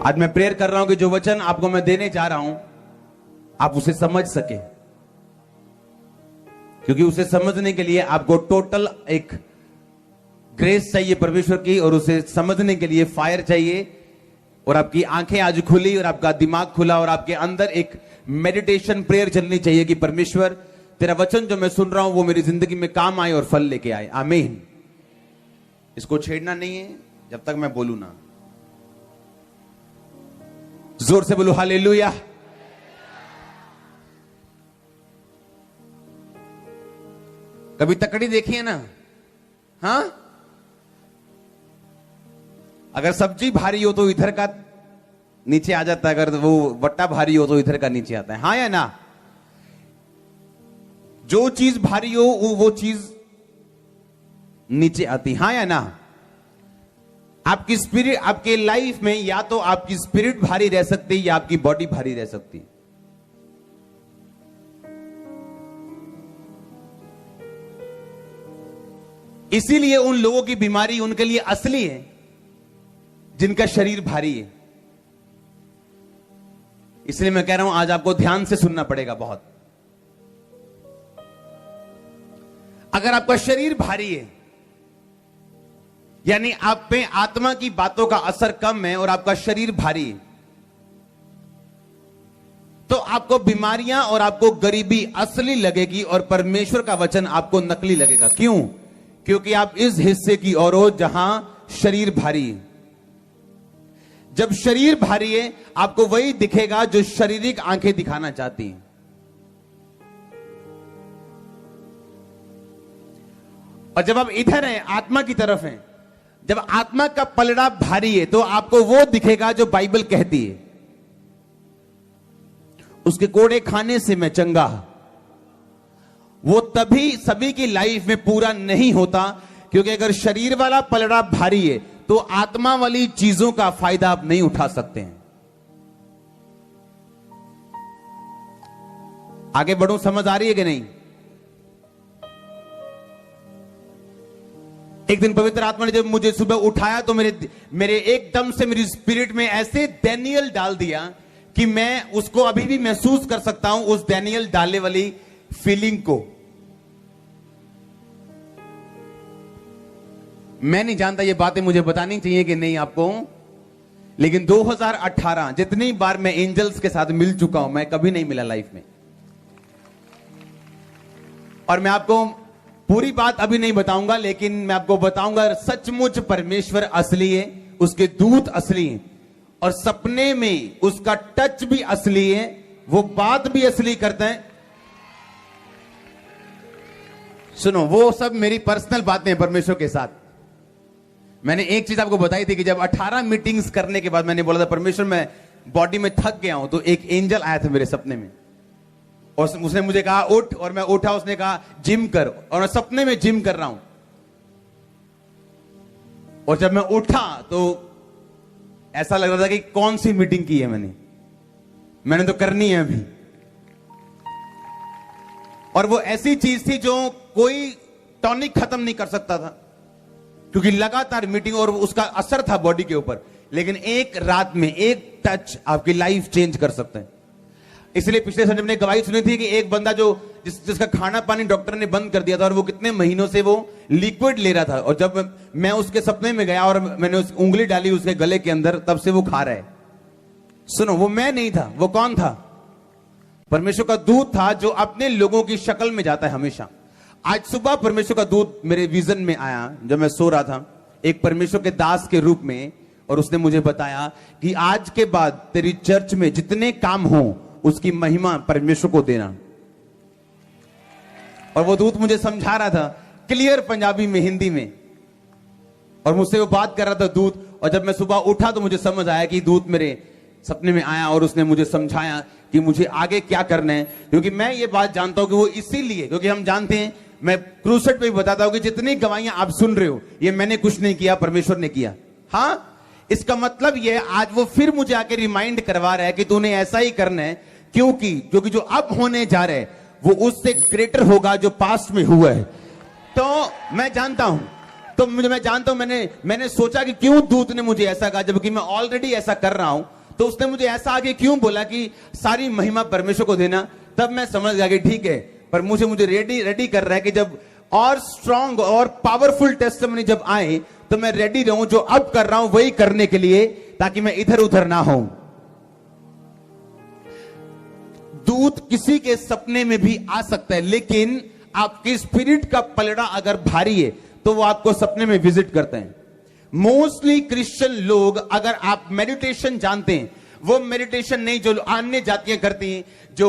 आज मैं प्रेयर कर रहा हूं कि जो वचन आपको मैं देने जा रहा हूं आप उसे समझ सके, क्योंकि उसे समझने के लिए आपको टोटल एक ग्रेस चाहिए परमेश्वर की, और उसे समझने के लिए फायर चाहिए। और आपकी आंखें आज खुली और आपका दिमाग खुला और आपके अंदर एक मेडिटेशन प्रेयर चलनी चाहिए कि परमेश्वर तेरा वचन जो मैं सुन रहा हूं वो मेरी जिंदगी में काम आए और फल लेके आए। आमीन। इसको छेड़ना नहीं है जब तक मैं बोलूं ना। जोर से बोलो हालेलुया। कभी तकड़ी देखी है ना? हाँ, अगर सब्जी भारी हो तो इधर का नीचे आ जाता है, अगर वो वट्टा भारी हो तो इधर का नीचे आता है। हाँ या ना? जो चीज भारी हो वो चीज नीचे आती। हाँ या ना? आपकी स्पिरिट, आपके लाइफ में या तो आपकी स्पिरिट भारी रह सकती है या आपकी बॉडी भारी रह सकती है। इसीलिए उन लोगों की बीमारी उनके लिए असली है जिनका शरीर भारी है। इसलिए मैं कह रहा हूं आज आपको ध्यान से सुनना पड़ेगा बहुत। अगर आपका शरीर भारी है यानी आप पे आत्मा की बातों का असर कम है और आपका शरीर भारी है, तो आपको बीमारियां और आपको गरीबी असली लगेगी और परमेश्वर का वचन आपको नकली लगेगा। क्यों? क्योंकि आप इस हिस्से की ओर हो जहां शरीर भारी है। जब शरीर भारी है आपको वही दिखेगा जो शारीरिक आंखें दिखाना चाहती हैं। और जब आप इधर हैं, आत्मा की तरफ हैं, जब आत्मा का पलड़ा भारी है तो आपको वो दिखेगा जो बाइबल कहती है, उसके कोड़े खाने से मैं चंगा। वो तभी सभी की लाइफ में पूरा नहीं होता, क्योंकि अगर शरीर वाला पलड़ा भारी है तो आत्मा वाली चीजों का फायदा आप नहीं उठा सकते हैं। आगे बढ़ो, समझ आ रही है कि नहीं? एक दिन पवित्र आत्मा ने जब मुझे सुबह उठाया तो मेरे एकदम से मेरी स्पिरिट में ऐसे डैनियल डाल दिया कि मैं उसको अभी भी महसूस कर सकता हूं, उस डैनियल डालने वाली फीलिंग को। मैं नहीं जानता ये बातें मुझे बतानी चाहिए कि नहीं आपको, लेकिन 2018 जितनी बार मैं एंजल्स के साथ मिल चुका हूं, मैं कभी नहीं मिला लाइफ में। और मैं आपको पूरी बात अभी नहीं बताऊंगा, लेकिन मैं आपको बताऊंगा सचमुच परमेश्वर असली है, उसके दूत असली हैं और सपने में उसका टच भी असली है, वो बात भी असली करता है। सुनो, वो सब मेरी पर्सनल बातें हैं परमेश्वर के साथ। मैंने एक चीज आपको बताई थी कि जब 18 मीटिंग्स करने के बाद मैंने बोला था परमेश्वर मैं बॉडी में थक गया हूं, तो एक एंजल आया था मेरे सपने में और उसने मुझे कहा उठ, और मैं उठा। उसने कहा जिम कर, और मैं सपने में जिम कर रहा हूं। और जब मैं उठा तो ऐसा लग रहा था कि कौन सी मीटिंग की है मैंने तो करनी है अभी। और वो ऐसी चीज थी जो कोई टॉनिक खत्म नहीं कर सकता था, क्योंकि लगातार मीटिंग और उसका असर था बॉडी के ऊपर। लेकिन एक रात में एक टच आपकी लाइफ चेंज कर सकते हैं। इसलिए पिछले संडे मैंने गवाही सुनी थी कि एक बंदा जिसका खाना पानी डॉक्टर ने बंद कर दिया था और वो कितने महीनों से वो लिक्विड ले रहा था, और जब मैं उसके सपने में गया और मैंने उस उंगली डाली उसके गले के अंदर, तब से वो खा रहा है। सुनो, वो मैं नहीं था। वो कौन था? परमेश्वर का दूत था जो अपने लोगों की शक्ल में जाता है हमेशा। आज सुबह परमेश्वर का दूत मेरे विजन में आया जब मैं सो रहा था, एक परमेश्वर के दास के रूप में, और उसने मुझे बताया कि आज के बाद तेरी चर्च में जितने काम हो उसकी महिमा परमेश्वर को देना। और वो दूत मुझे समझा रहा था क्लियर पंजाबी में, हिंदी में, और मुझसे वो बात कर रहा था दूत। और जब मैं सुबह उठा तो मुझे समझ आया कि दूत मेरे सपने में आया और उसने मुझे समझाया कि मुझे आगे क्या करना है। क्योंकि मैं ये बात जानता हूं कि वो इसीलिए, क्योंकि हम जानते हैं, मैं क्रूसेड पे भी बताता हूं कि जितनी गवाहियां आप सुन रहे हो ये मैंने कुछ नहीं किया, परमेश्वर ने किया। हाँ, इसका मतलब ये आज वो फिर मुझे आके रिमाइंड करवा रहा है कि तूने ऐसा ही करना है, क्योंकि जो अब होने जा रहा है वो उससे ग्रेटर होगा जो पास्ट में हुआ है। तो मैं जानता हूं, मैंने सोचा कि क्यों दूत ने मुझे ऐसा कहा, जबकि मैं ऑलरेडी ऐसा कर रहा हूं। तो उसने मुझे ऐसा आगे क्यों बोला कि सारी महिमा परमेश्वर को देना, तब मैं समझ गया कि ठीक है, पर मुझे रेडी कर रहा है कि जब और स्ट्रांग और पावरफुल टेस्टिमनी जब आए तो मैं रेडी रहूं, जो अब कर रहा हूं वही करने के लिए, ताकि मैं इधर उधर ना हूं। दूत किसी के सपने में भी आ सकता है, लेकिन आपकी स्पिरिट का पलड़ा अगर भारी है तो वो आपको सपने में विजिट करते हैं। मोस्टली क्रिश्चियन लोग, अगर आप मेडिटेशन जानते हैं, वो मेडिटेशन नहीं जो अन्य जातियां करती हैं, जो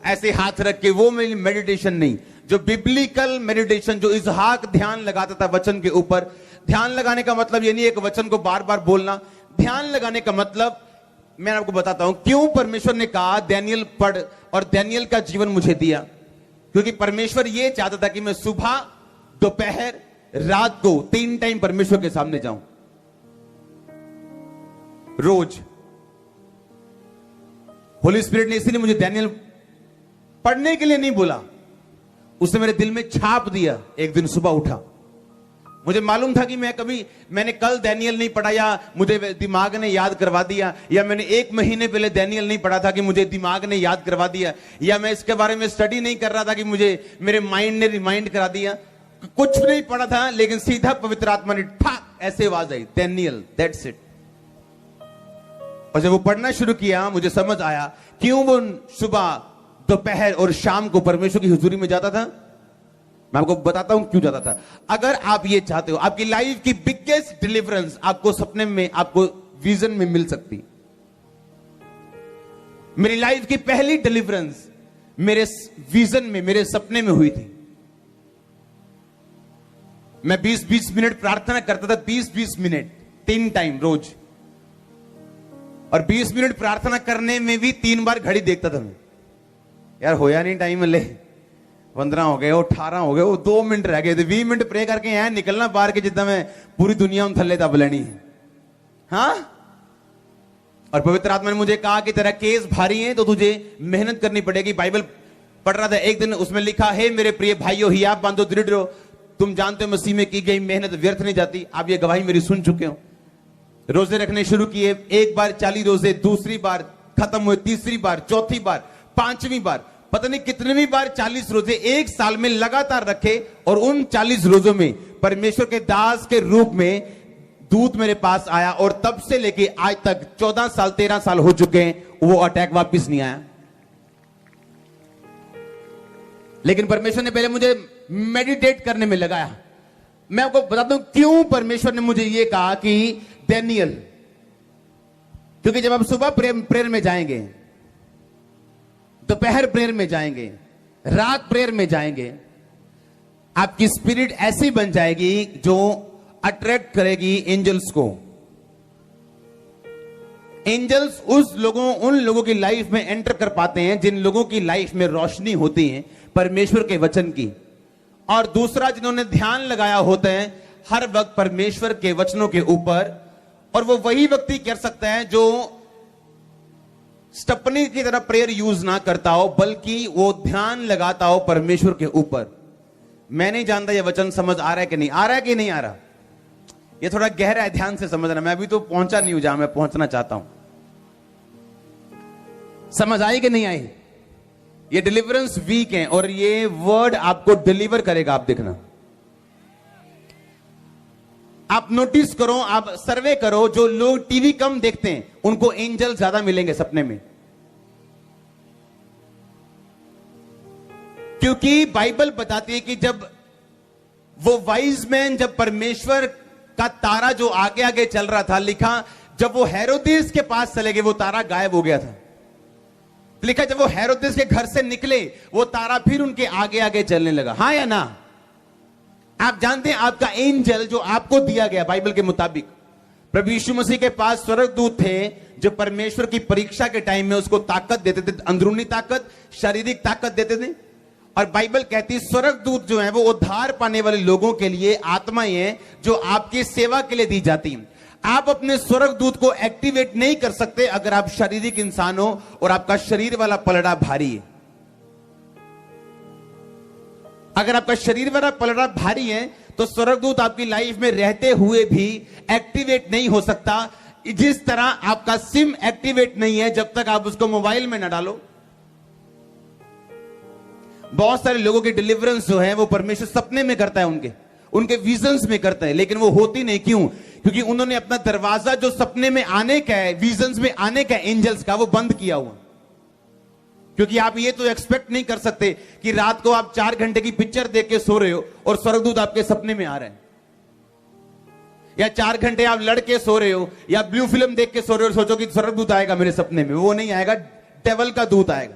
ऐसे हाथ रख के, वो मेरी मेडिटेशन नहीं। जो बिब्लिकल मेडिटेशन, जो इसहाक ध्यान लगाता था वचन के ऊपर। ध्यान लगाने का मतलब ये नहीं एक वचन को बार बार बोलना। ध्यान लगाने का मतलब, मैं आपको बताता हूं क्यों परमेश्वर ने कहा दानियल पढ़, और दानियल का जीवन मुझे दिया। क्योंकि परमेश्वर ये चाहता था कि मैं सुबह, दोपहर, रात को 3 टाइम परमेश्वर के सामने जाऊं, रोज। होली स्पिरिट ने इसीलिए मुझे दानियल पढ़ने के लिए नहीं बोला, उसने मेरे दिल में छाप दिया। एक दिन सुबह उठा, मुझे मालूम था कि मैंने कल दानियल नहीं पढ़ा, या मुझे दिमाग ने याद करवा दिया, या मैंने 1 महीने पहले दानियल नहीं पढ़ा था कि मुझे दिमाग ने याद करवा दिया, या मैं इसके बारे में स्टडी नहीं कर रहा था कि मुझे मेरे माइंड ने रिमाइंड करा दिया। कुछ नहीं पढ़ा था, लेकिन सीधा पवित्र आत्मा ने ठाक ऐसे आवाज आई, दानियल, दैट्स इट। और जब वो पढ़ना शुरू किया, मुझे समझ आया क्यों वो सुबह, दोपहर और शाम को परमेश्वर की हुजूरी में जाता था। मैं आपको बताता हूं क्यों जाता था। अगर आप ये चाहते हो, आपकी लाइफ की बिगेस्ट डिलीवरेंस आपको सपने में, आपको विजन में मिल सकती। मेरी लाइफ की पहली डिलीवरेंस मेरे विजन में, मेरे सपने में हुई थी। मैं 20-20 मिनट प्रार्थना करता था, 20-20 मिनट 3 टाइम रोज। और 20 मिनट प्रार्थना करने में भी 3 बार घड़ी देखता था मैं, यार होया नहीं टाइम, ले 15 हो गए, 18 हो गए, वो 2 मिनट रह गए थे। 20 मिनट प्रे करके यहाँ निकलना बाहर के, जितना मैं पूरी दुनिया में थल्ले दब लेनी है। हाँ, और पवित्र आत्मा ने मुझे कहा कि तेरा केस भारी है तो तुझे मेहनत करनी पड़ेगी। बाइबल पढ़ रहा था एक दिन, उसमें लिखा है, मेरे प्रिय भाइयों, हियाव बांधो, दृढ़ रहो, तुम जानते हो मसीह में की गई मेहनत व्यर्थ नहीं जाती। आप ये गवाही मेरी सुन चुके हो। रोजे रखने शुरू किए, एक बार 40 रोजे, दूसरी बार खत्म हुए, तीसरी बार, चौथी बार, 5वीं बार, पता नहीं कितनी बार 40 रोजे एक साल में लगातार रखे। और उन 40 रोजों में परमेश्वर के दास के रूप में दूत मेरे पास आया, और तब से लेके आज तक 14 साल 13 साल हो चुके हैं, वो अटैक वापस नहीं आया। लेकिन परमेश्वर ने पहले मुझे मेडिटेट करने में लगाया। मैं आपको बताता हूं क्यों परमेश्वर ने मुझे यह कहा कि दानियल, क्योंकि जब आप सुबह प्रेयर में जाएंगे, दोपहर प्रेयर में जाएंगे, रात प्रेयर में जाएंगे, आपकी स्पिरिट ऐसी बन जाएगी जो अट्रैक्ट करेगी एंजल्स को। एंजल्स उन लोगों की लाइफ में एंटर कर पाते हैं जिन लोगों की लाइफ में रोशनी होती है परमेश्वर के वचन की। और दूसरा, जिन्होंने ध्यान लगाया होता है हर वक्त परमेश्वर के वचनों के ऊपर। और वो वही व्यक्ति कर सकता है जो स्टपनी की तरह प्रेयर यूज ना करता हो, बल्कि वो ध्यान लगाता हो परमेश्वर के ऊपर। मैं नहीं जानता ये वचन समझ आ रहा है कि नहीं आ रहा है, कि नहीं आ रहा। ये थोड़ा गहरा है, ध्यान से समझना। मैं अभी तो पहुंचा नहीं हूं जहां मैं पहुंचना चाहता हूं। समझ आई कि नहीं आई? ये डिलीवरेंस वीक है और ये वर्ड आपको डिलीवर करेगा। आप देखना, आप नोटिस करो, आप सर्वे करो, जो लोग टीवी कम देखते हैं उनको एंजल ज्यादा मिलेंगे सपने में। क्योंकि बाइबल बताती है कि जब वो वाइज मैन, जब परमेश्वर का तारा जो आगे आगे चल रहा था, लिखा जब वो हेरोदेस के पास चले गए वो तारा गायब हो गया था। लिखा जब वो हेरोदेस के घर से निकले वो तारा फिर उनके आगे आगे चलने लगा। हाँ या ना? आप जानते हैं आपका एंजल जो आपको दिया गया बाइबल के मुताबिक, प्रभु यीशु मसीह के पास स्वर्गदूत थे जो परमेश्वर की परीक्षा के टाइम में उसको ताकत देते थे, अंदरूनी ताकत, शारीरिक ताकत देते थे। और बाइबल कहती है स्वर्गदूत जो है वो उद्धार पाने वाले लोगों के लिए आत्माएं हैं जो आपकी सेवा के लिए दी जाती हैं। आप अपने स्वर्गदूत को एक्टिवेट नहीं कर सकते अगर आप शारीरिक इंसान हो और आपका शरीर वाला पलड़ा भारी है। अगर आपका शरीर वाला पलड़ा भारी है तो स्वर्गदूत आपकी लाइफ में रहते हुए भी एक्टिवेट नहीं हो सकता। जिस तरह आपका सिम एक्टिवेट नहीं है जब तक आप उसको मोबाइल में ना डालो। बहुत सारे लोगों की डिलीवरेंस जो है वो परमेश्वर सपने में करता है, उनके विजन्स में करता है, लेकिन वो होती नहीं। क्यों? क्योंकि उन्होंने अपना दरवाजा जो सपने में आने का है, विजन्स में आने का एंजल्स का, वो बंद किया हुआ। क्योंकि आप ये तो एक्सपेक्ट नहीं कर सकते कि रात को आप 4 घंटे की पिक्चर देख के सो रहे हो और स्वर्गदूत आपके सपने में आ रहे हैं, या 4 घंटे आप लड़के सो रहे हो या ब्लू फिल्म देख के सो रहे हो और सोचो कि स्वर्गदूत आएगा मेरे सपने में। वो नहीं आएगा, डेवल का दूत आएगा।